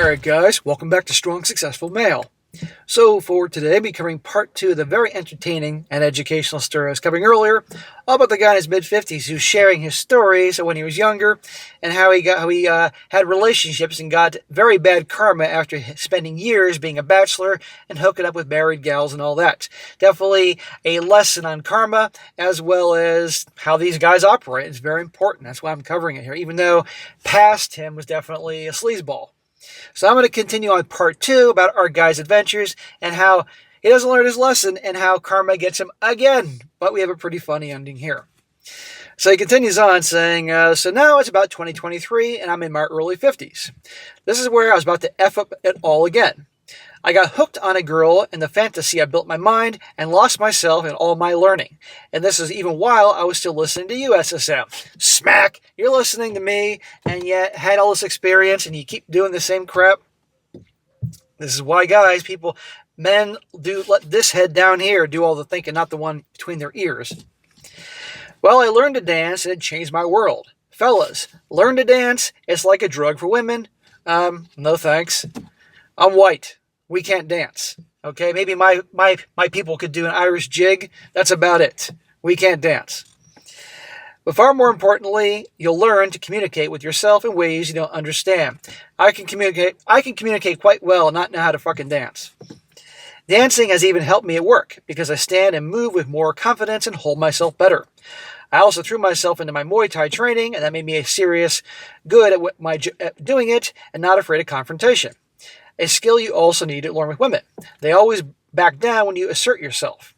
Alright guys, welcome back to Strong Successful Male. So for today, I'll be covering part 2 of the very entertaining and educational story I was covering earlier about the guy in his mid-50s who's sharing his stories of when he was younger and how he had relationships and got very bad karma after spending years being a bachelor and hooking up with married gals and all that. Definitely a lesson on karma as well as how these guys operate. It's very important. That's why I'm covering it here, even though past him was definitely a sleazeball. So I'm going to continue on part 2 about our guy's adventures and how he doesn't learn his lesson and how karma gets him again. But we have a pretty funny ending here. So he continues on saying, so now it's about 2023 and I'm in my early 50s. This is where I was about to F up it all again. I got hooked on a girl in the fantasy I built my mind and lost myself in all my learning. And this is even while I was still listening to you, SSM. Smack! You're listening to me and yet had all this experience and you keep doing the same crap. This is why, guys, men do let this head down here do all the thinking, not the one between their ears. Well, I learned to dance and it changed my world. Fellas, learn to dance. It's like a drug for women. No thanks. I'm white. We can't dance. Okay, maybe my people could do an Irish jig. That's about it. We can't dance. But far more importantly, you'll learn to communicate with yourself in ways you don't understand. I can communicate quite well and not know how to fucking dance. Dancing has even helped me at work because I stand and move with more confidence and hold myself better. I also threw myself into my Muay Thai training, and that made me a serious good at doing it and not afraid of confrontation. A skill you also need to learn with women. They always back down when you assert yourself.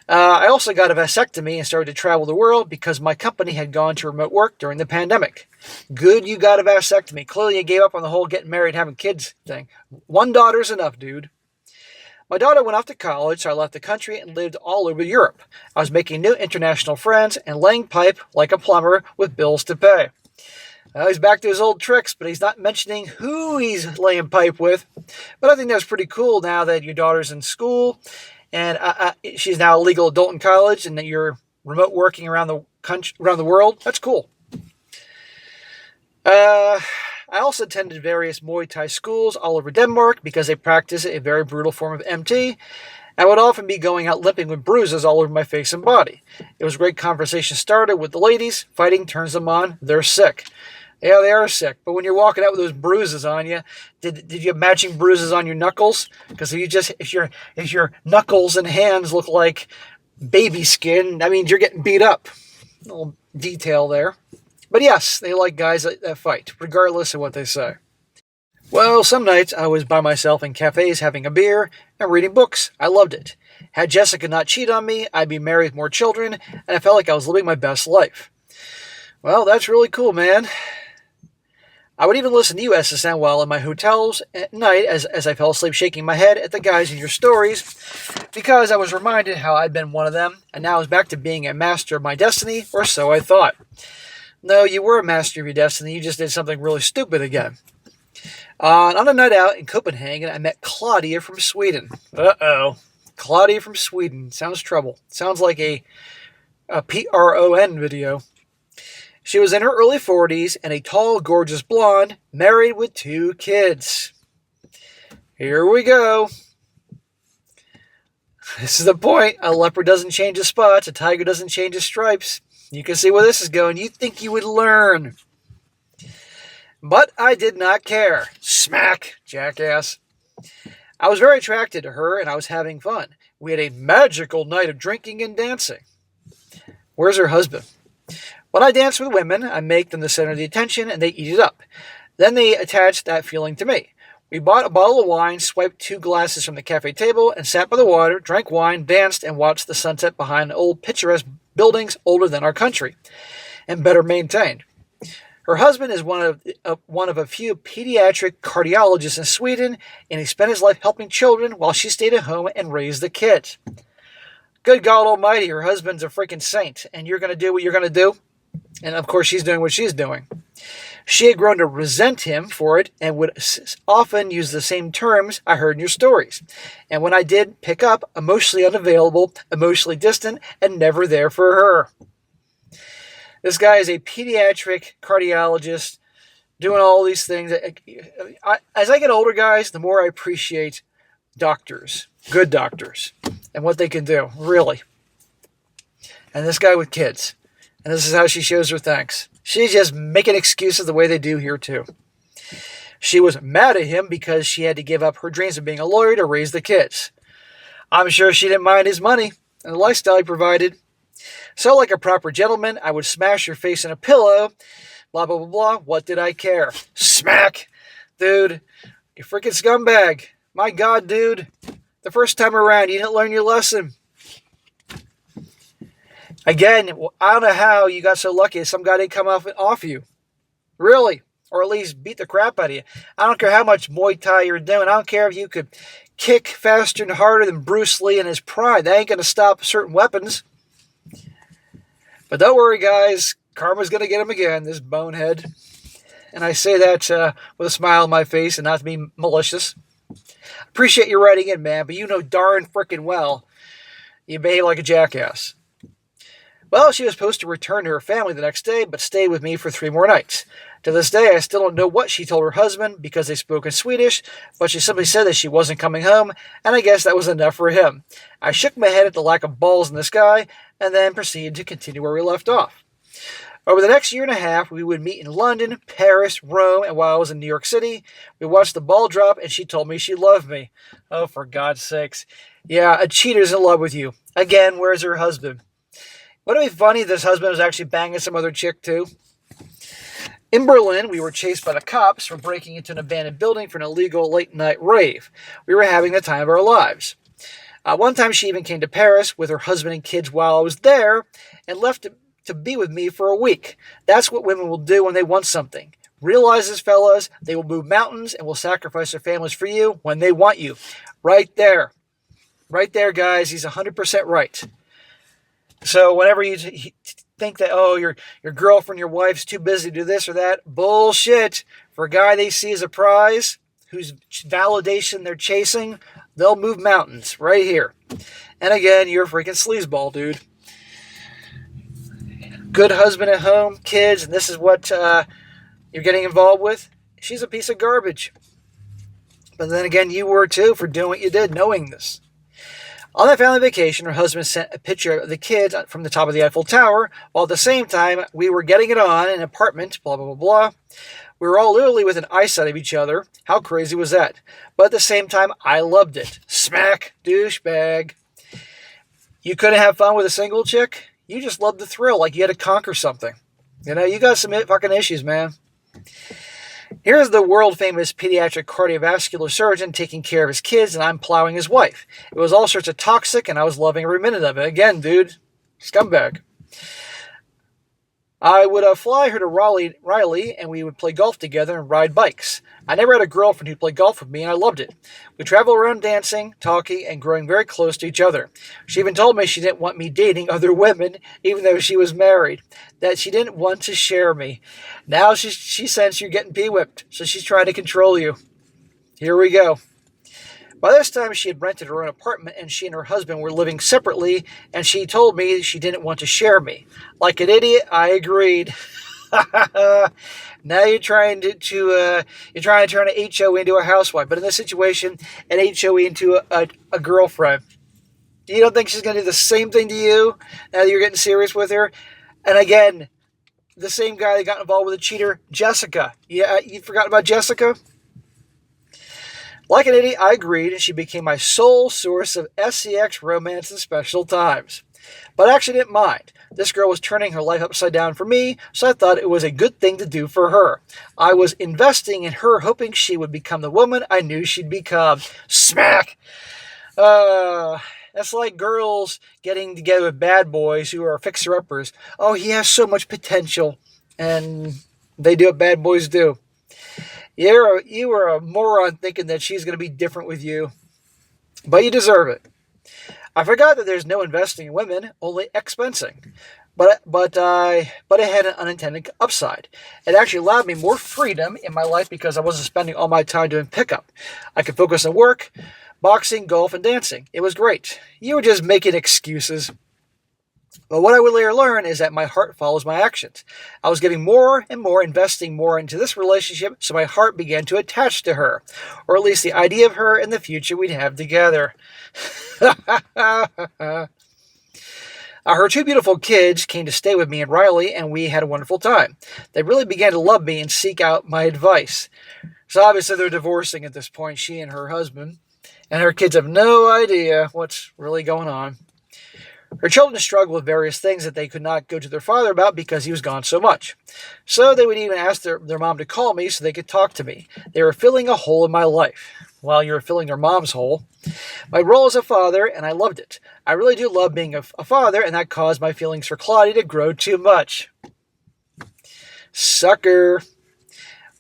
I also got a vasectomy and started to travel the world because my company had gone to remote work during the pandemic. Good you got a vasectomy. Clearly you gave up on the whole getting married and having kids thing. One daughter's enough, dude. My daughter went off to college, so I left the country and lived all over Europe. I was making new international friends and laying pipe like a plumber with bills to pay. He's back to his old tricks, but he's not mentioning who he's laying pipe with. But I think that's pretty cool now that your daughter's in school and she's now a legal adult in college and that you're remote working around the country, around the world. That's cool. I also attended various Muay Thai schools all over Denmark because they practice a very brutal form of MT. I would often be going out limping with bruises all over my face and body. It was a great conversation started with the ladies. Fighting turns them on. They're sick. Yeah, they are sick. But when you're walking out with those bruises on you, did you have matching bruises on your knuckles? Because if your knuckles and hands look like baby skin, that means you're getting beat up. A little detail there. But yes, they like guys that fight, regardless of what they say. Well, some nights I was by myself in cafes having a beer and reading books. I loved it. Had Jessica not cheat on me, I'd be married with more children, and I felt like I was living my best life. Well, that's really cool, man. I would even listen to you, SSM, while in my hotels at night as I fell asleep shaking my head at the guys in your stories because I was reminded how I'd been one of them, and now I was back to being a master of my destiny, or so I thought. No, you were a master of your destiny. You just did something really stupid again. On a night out in Copenhagen, I met Claudia from Sweden. Uh-oh. Claudia from Sweden. Sounds trouble. Sounds like a PRON video. She was in her early 40s and a tall, gorgeous blonde, married with 2 kids. Here we go. This is the point. A leopard doesn't change his spots. A tiger doesn't change his stripes. You can see where this is going. You'd think you would learn. But I did not care. Smack, jackass. I was very attracted to her and I was having fun. We had a magical night of drinking and dancing. Where's her husband? When I dance with women, I make them the center of the attention and they eat it up. Then they attach that feeling to me. We bought a bottle of wine, swiped 2 glasses from the cafe table, and sat by the water, drank wine, danced, and watched the sunset behind old picturesque buildings older than our country, and better maintained. Her husband is one of a few pediatric cardiologists in Sweden, and he spent his life helping children while she stayed at home and raised the kids. Good God Almighty, her husband's a freaking saint, and you're going to do what you're going to do? And of course, she's doing what she's doing. She had grown to resent him for it and would often use the same terms I heard in your stories. And when I did pick up, emotionally unavailable, emotionally distant, and never there for her. This guy is a pediatric cardiologist doing all these things. As I get older, guys, the more I appreciate doctors, good doctors, and what they can do, really. And this guy with kids. And this is how she shows her thanks. She's just making excuses the way they do here, too. She was mad at him because she had to give up her dreams of being a lawyer to raise the kids. I'm sure she didn't mind his money and the lifestyle he provided. So, like a proper gentleman, I would smash your face in a pillow. Blah, blah, blah, blah. What did I care? Smack! Dude, you freaking scumbag. My God, dude. The first time around, you didn't learn your lesson. Again, I don't know how you got so lucky that some guy didn't come off you. Really. Or at least beat the crap out of you. I don't care how much Muay Thai you're doing. I don't care if you could kick faster and harder than Bruce Lee in his prime. That ain't going to stop certain weapons. But don't worry, guys. Karma's going to get him again, this bonehead. And I say that with a smile on my face and not to be malicious. Appreciate you writing in, man, but you know darn frickin' well you behave like a jackass. Well, she was supposed to return to her family the next day, but stayed with me for 3 more nights. To this day, I still don't know what she told her husband because they spoke in Swedish, but she simply said that she wasn't coming home, and I guess that was enough for him. I shook my head at the lack of balls in this guy, and then proceeded to continue where we left off. Over the next year and a half, we would meet in London, Paris, Rome, and while I was in New York City, we watched the ball drop, and she told me she loved me. Oh, for God's sakes. Yeah, a cheater's in love with you. Again, where's her husband? Wouldn't it be funny if this husband was actually banging some other chick, too? In Berlin, we were chased by the cops for breaking into an abandoned building for an illegal late-night rave. We were having the time of our lives. One time, she even came to Paris with her husband and kids while I was there and left to be with me for a week. That's what women will do when they want something. Realize this, fellas, they will move mountains and will sacrifice their families for you when they want you. Right there. Right there, guys. He's 100% right. So whenever you think that, oh, your girlfriend, your wife's too busy to do this or that, bullshit. For a guy they see as a prize, whose validation they're chasing, they'll move mountains right here. And again, you're a freaking sleazeball, dude. Good husband at home, kids, and this is what you're getting involved with. She's a piece of garbage. But then again, you were too for doing what you did, knowing this. On that family vacation, her husband sent a picture of the kids from the top of the Eiffel Tower, while at the same time, we were getting it on in an apartment, blah, blah, blah, blah. We were all literally within eyesight of each other. How crazy was that? But at the same time, I loved it. Smack, douchebag. You couldn't have fun with a single chick? You just loved the thrill, like you had to conquer something. You know, you got some fucking issues, man. Here's the world-famous pediatric cardiovascular surgeon taking care of his kids, and I'm plowing his wife. It was all sorts of toxic, and I was loving every minute of it. Again, dude, scumbag. I would fly her to Riley, and we would play golf together and ride bikes. I never had a girlfriend who played golf with me, and I loved it. We traveled around dancing, talking, and growing very close to each other. She even told me she didn't want me dating other women, even though she was married, that she didn't want to share me. Now she sensed you're getting pee-whipped, so she's trying to control you. Here we go. By this time, she had rented her own apartment, and she and her husband were living separately, and she told me she didn't want to share me. Like an idiot, I agreed. Now you're trying to turn an HO into a housewife, but in this situation, an HOE into a girlfriend. You don't think she's going to do the same thing to you now that you're getting serious with her? And again, the same guy that got involved with a cheater, Jessica. Yeah, you forgot about Jessica? Like an idiot, I agreed, and she became my sole source of SCX romance and special times. But I actually didn't mind. This girl was turning her life upside down for me, so I thought it was a good thing to do for her. I was investing in her, hoping she would become the woman I knew she'd become. Smack! That's like girls getting together with bad boys who are fixer-uppers. Oh, he has so much potential. And they do what bad boys do. You were a moron thinking that she's going to be different with you. But you deserve it. I forgot that there's no investing in women, only expensing. But it had an unintended upside. It actually allowed me more freedom in my life because I wasn't spending all my time doing pickup. I could focus on work, boxing, golf, and dancing. It was great. You were just making excuses. But what I would later learn is that my heart follows my actions. I was giving more and more, investing more into this relationship, so my heart began to attach to her, or at least the idea of her and the future we'd have together. Her two beautiful kids came to stay with me and Riley, and we had a wonderful time. They really began to love me and seek out my advice. So obviously they're divorcing at this point, she and her husband, and her kids have no idea what's really going on. Her children struggled with various things that they could not go to their father about because he was gone so much. So they would even ask their mom to call me so they could talk to me. They were filling a hole in my life. While you were filling their mom's hole. My role as a father, and I loved it. I really do love being a father, and that caused my feelings for Claudia to grow too much. Sucker.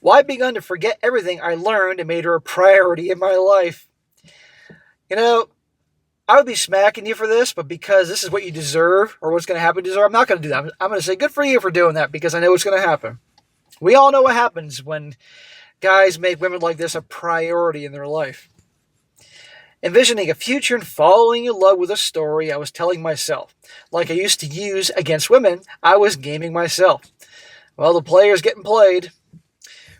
Well, I begun to forget everything I learned and made her a priority in my life. You know, I would be smacking you for this, but because this is what you deserve, or what's going to happen to you, I'm not going to do that. I'm going to say good for you for doing that, because I know what's going to happen. We all know what happens when guys make women like this a priority in their life. Envisioning a future and falling in love with a story I was telling myself. Like I used to use against women, I was gaming myself. Well, the player's getting played.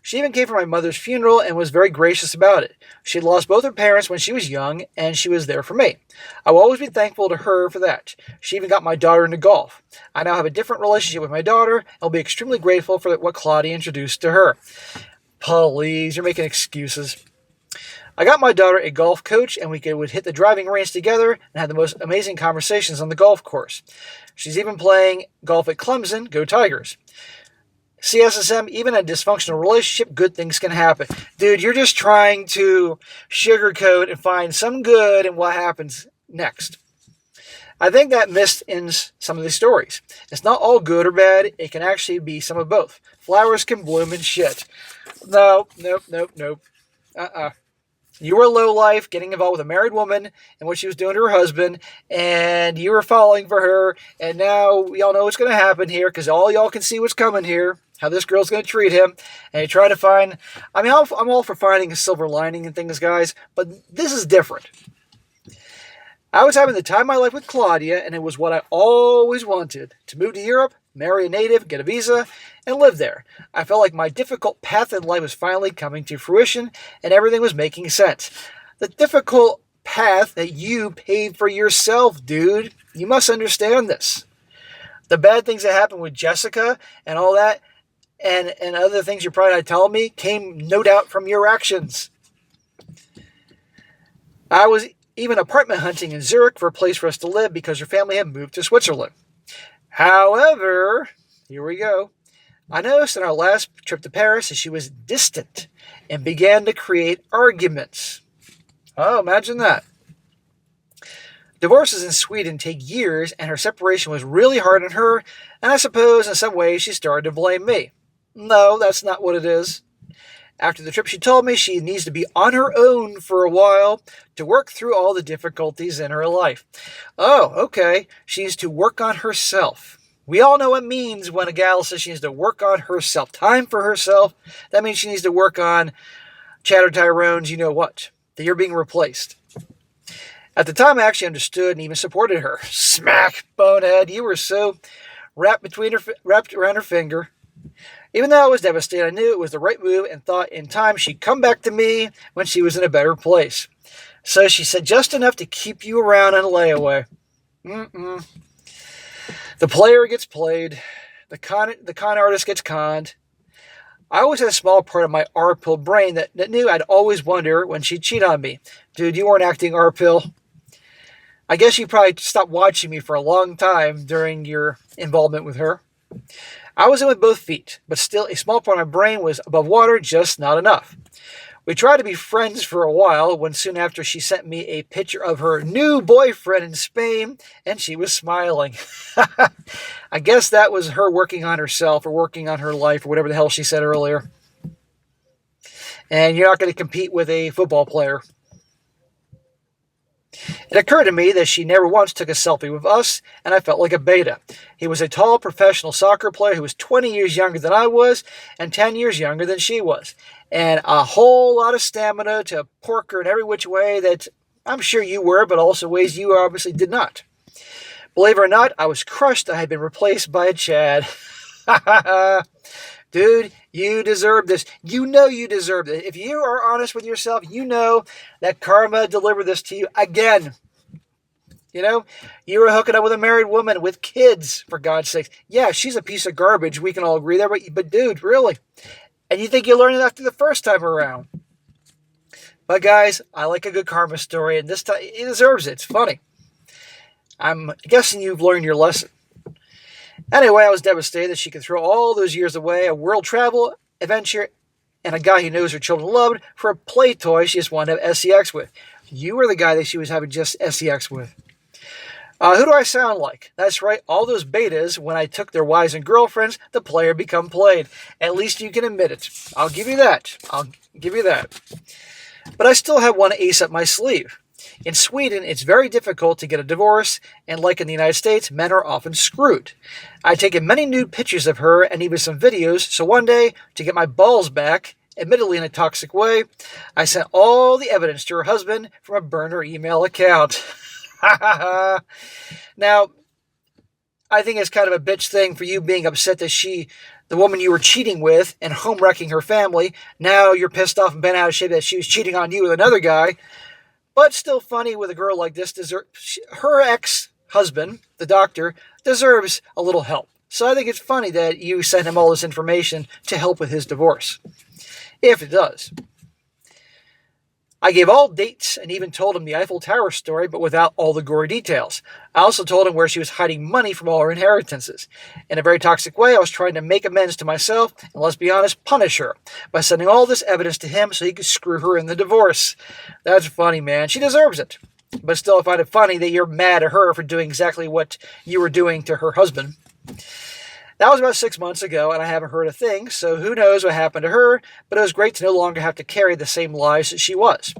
She even came for my mother's funeral and was very gracious about it. She had lost both her parents when she was young, and she was there for me. I will always be thankful to her for that. She even got my daughter into golf. I now have a different relationship with my daughter, and will be extremely grateful for what Claudia introduced to her. Please, you're making excuses. I got my daughter a golf coach, and we would hit the driving range together and have the most amazing conversations on the golf course. She's even playing golf at Clemson. Go Tigers. See, SSM, even in a dysfunctional relationship, good things can happen. Dude, you're just trying to sugarcoat and find some good in what happens next. I think that missed in some of these stories. It's not all good or bad. It can actually be some of both. Flowers can bloom and shit. No. You were a lowlife getting involved with a married woman and what she was doing to her husband, and you were falling for her, and now we all know what's going to happen here because all y'all can see what's coming here, how this girl's going to treat him, and you try to find... I'm all for finding a silver lining and things, guys, but this is different. I was having the time of my life with Claudia, and it was what I always wanted, to move to Europe, marry a native, get a visa, and live there. I felt like my difficult path in life was finally coming to fruition, and everything was making sense. The difficult path that you paved for yourself, dude. You must understand this. The bad things that happened with Jessica and all that, and other things you're probably not telling me, came no doubt from your actions. I was even apartment hunting in Zurich for a place for us to live because her family had moved to Switzerland. However, here we go. I noticed in our last trip to Paris that she was distant and began to create arguments. Oh, imagine that. Divorces in Sweden take years, and her separation was really hard on her, and I suppose in some ways she started to blame me. No, that's not what it is. After the trip, she told me she needs to be on her own for a while to work through all the difficulties in her life. Oh, okay. She needs to work on herself. We all know what it means when a gal says she needs to work on herself. Time for herself. That means she needs to work on Chatter Tyrone's you know what. That you're being replaced. At the time, I actually understood and even supported her. Smack, bonehead. You were so wrapped around her finger. Even though I was devastated, I knew it was the right move and thought in time she'd come back to me when she was in a better place. So she said just enough to keep you around on a layaway. The player gets played. The con artist gets conned. I always had a small part of my R-pill brain that knew I'd always wonder when she'd cheat on me. Dude, you weren't acting R-pill. I guess you probably stopped watching me for a long time during your involvement with her. I was in with both feet, but still a small part of my brain was above water, just not enough. We tried to be friends for a while when soon after she sent me a picture of her new boyfriend in Spain, and she was smiling. I guess that was her working on herself or working on her life or whatever the hell she said earlier. And you're not going to compete with a football player. It occurred to me that she never once took a selfie with us, and I felt like a beta. He was a tall professional soccer player who was 20 years younger than I was and 10 years younger than she was. And a whole lot of stamina to pork her in every which way that I'm sure you were, but also ways you obviously did not. Believe it or not, I was crushed. I had been replaced by a Chad. Dude, you deserve this. You know you deserve it. If you are honest with yourself, you know that karma delivered this to you again. You know, you were hooking up with a married woman with kids, for God's sake. Yeah, she's a piece of garbage. We can all agree there, but dude, really? And you think you learned it after the first time around? But guys, I like a good karma story, and this time it deserves it. It's funny. I'm guessing you've learned your lesson. Anyway, I was devastated that she could throw all those years away, a world travel adventure, and a guy who knows her children loved for a play toy she just wanted to have sex with. You were the guy that she was having just sex with. Who do I sound like? That's right, all those betas, when I took their wives and girlfriends, the player become played. At least you can admit it. I'll give you that. But I still have one ace up my sleeve. In Sweden, it's very difficult to get a divorce, and like in the United States, men are often screwed. I've taken many nude pictures of her and even some videos, so one day, to get my balls back, admittedly in a toxic way, I sent all the evidence to her husband from a burner email account. Now, I think it's kind of a bitch thing for you being upset that the woman you were cheating with and home wrecking her family, now you're pissed off and bent out of shape that she was cheating on you with another guy. But still funny with a girl like this, her ex-husband, the doctor, deserves a little help. So I think it's funny that you sent him all this information to help with his divorce. If it does. I gave all dates and even told him the Eiffel Tower story, but without all the gory details. I also told him where she was hiding money from all her inheritances. In a very toxic way, I was trying to make amends to myself, and let's be honest, punish her, by sending all this evidence to him so he could screw her in the divorce. That's funny, man. She deserves it. But still, I find it funny that you're mad at her for doing exactly what you were doing to her husband. That was about 6 months ago, and I haven't heard a thing, so who knows what happened to her, but it was great to no longer have to carry the same lies that she was.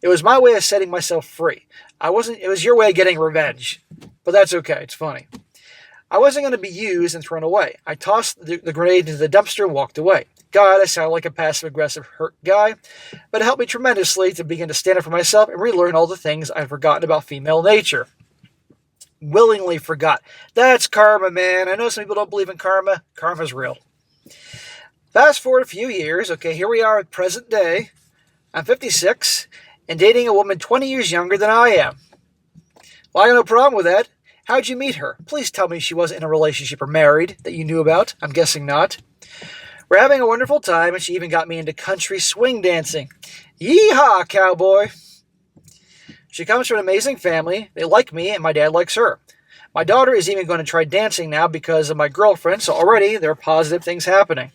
It was my way of setting myself free. It was your way of getting revenge. But that's okay, it's funny. I wasn't going to be used and thrown away. I tossed the grenade into the dumpster and walked away. God, I sound like a passive-aggressive hurt guy, but it helped me tremendously to begin to stand up for myself and relearn all the things I'd forgotten about female nature. Willingly forgot. That's karma, man. I know some people don't believe in karma. Karma's real. Fast forward a few years. Okay, here we are at present day. I'm 56 and dating a woman 20 years younger than I am. Well, I got no problem with that. How'd you meet her? Please tell me she wasn't in a relationship or married that you knew about. I'm guessing not. We're having a wonderful time, and she even got me into country swing dancing. Yeehaw, cowboy! She comes from an amazing family. They like me, and my dad likes her. My daughter is even going to try dancing now because of my girlfriend, so already there are positive things happening.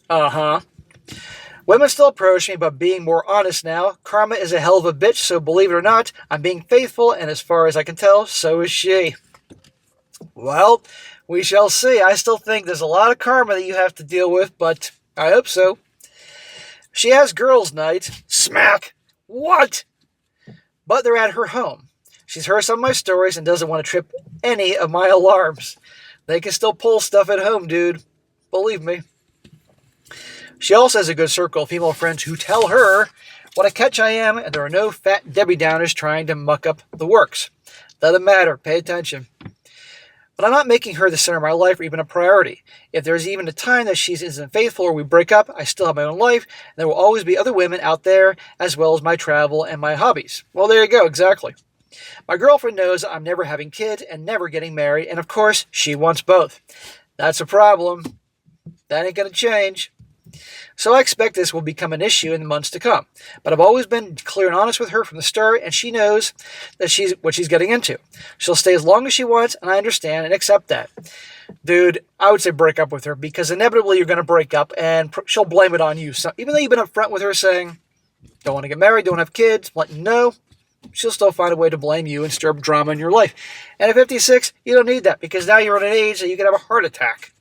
Women still approach me, but being more honest now. Karma is a hell of a bitch, so believe it or not, I'm being faithful, and as far as I can tell, so is she. Well, we shall see. I still think there's a lot of karma that you have to deal with, but I hope so. She has girls' night. Smack! What? But they're at her home. She's heard some of my stories and doesn't want to trip any of my alarms. They can still pull stuff at home, dude. Believe me. She also has a good circle of female friends who tell her what a catch I am, and there are no fat Debbie Downers trying to muck up the works. Doesn't matter. Pay attention. But I'm not making her the center of my life or even a priority. If there's even a time that she isn't faithful or we break up, I still have my own life, and there will always be other women out there, as well as my travel and my hobbies. Well, there you go, exactly. My girlfriend knows I'm never having kids and never getting married, and of course, she wants both. That's a problem. That ain't going to change. So I expect this will become an issue in the months to come. But I've always been clear and honest with her from the start, and she knows that what she's getting into. She'll stay as long as she wants, and I understand and accept that. Dude, I would say break up with her, because inevitably you're going to break up, and she'll blame it on you. So even though you've been upfront with her saying, don't want to get married, don't have kids, let you know, she'll still find a way to blame you and stir up drama in your life. And at 56, you don't need that, because now you're at an age that you can have a heart attack.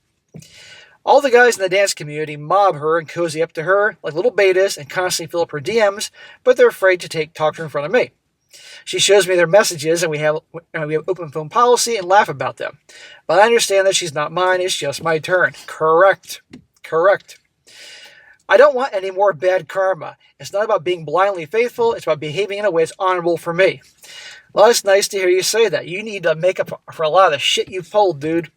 All the guys in the dance community mob her and cozy up to her like little betas and constantly fill up her DMs, but they're afraid to talk to her in front of me. She shows me their messages, and we have open phone policy and laugh about them. But I understand that she's not mine, it's just my turn. Correct. I don't want any more bad karma. It's not about being blindly faithful. It's about behaving in a way that's honorable for me. Well, it's nice to hear you say that. You need to make up for a lot of the shit you've pulled, dude.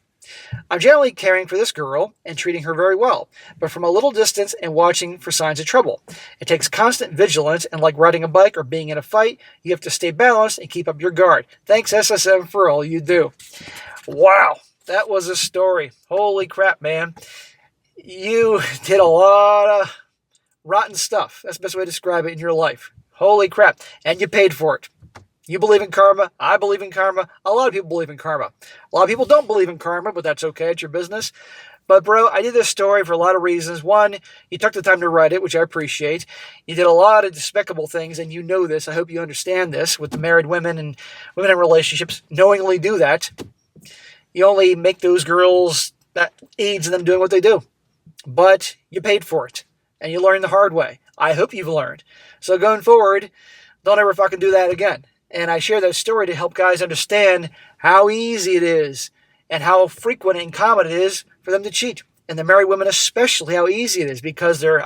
I'm generally caring for this girl and treating her very well, but from a little distance and watching for signs of trouble. It takes constant vigilance, and like riding a bike or being in a fight, you have to stay balanced and keep up your guard. Thanks, SSM, for all you do. Wow, that was a story. Holy crap, man. You did a lot of rotten stuff. That's the best way to describe it in your life. Holy crap. And you paid for it. You believe in karma. I believe in karma. A lot of people believe in karma. A lot of people don't believe in karma, but that's okay. It's your business. But, bro, I did this story for a lot of reasons. One, you took the time to write it, which I appreciate. You did a lot of despicable things, and you know this. I hope you understand this with the married women and women in relationships. Knowingly do that. You only make those girls, that aids them doing what they do. But you paid for it, and you learned the hard way. I hope you've learned. So going forward, don't ever fucking do that again. And I share that story to help guys understand how easy it is and how frequent and common it is for them to cheat. And the married women especially, how easy it is, because they're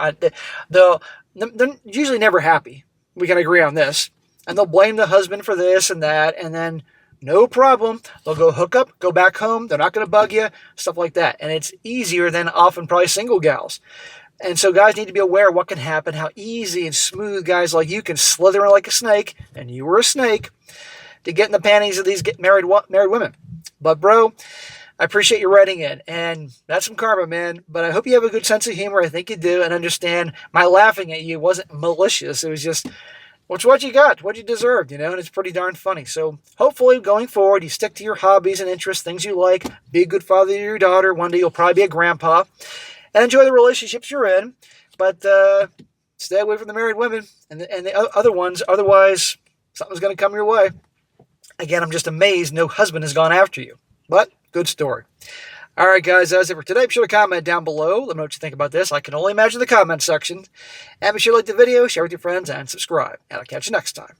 usually never happy. We can agree on this. And they'll blame the husband for this and that, and then no problem. They'll go hook up, go back home. They're not going to bug you, stuff like that. And it's easier than often probably single gals. And so guys need to be aware of what can happen, how easy and smooth guys like you can slither in like a snake, and you were a snake, to get in the panties of these married women. But, bro, I appreciate you writing in, and that's some karma, man. But I hope you have a good sense of humor. I think you do, and understand my laughing at you wasn't malicious. It was just, it's what you got, what you deserved, and it's pretty darn funny. So hopefully going forward, you stick to your hobbies and interests, things you like, be a good father to your daughter. One day you'll probably be a grandpa. And enjoy the relationships you're in, but stay away from the married women and the other ones. Otherwise, something's going to come your way. Again, I'm just amazed no husband has gone after you. But good story. All right, guys, that's it for today. Be sure to comment down below. Let me know what you think about this. I can only imagine the comment section. And be sure to like the video, share with your friends, and subscribe. And I'll catch you next time.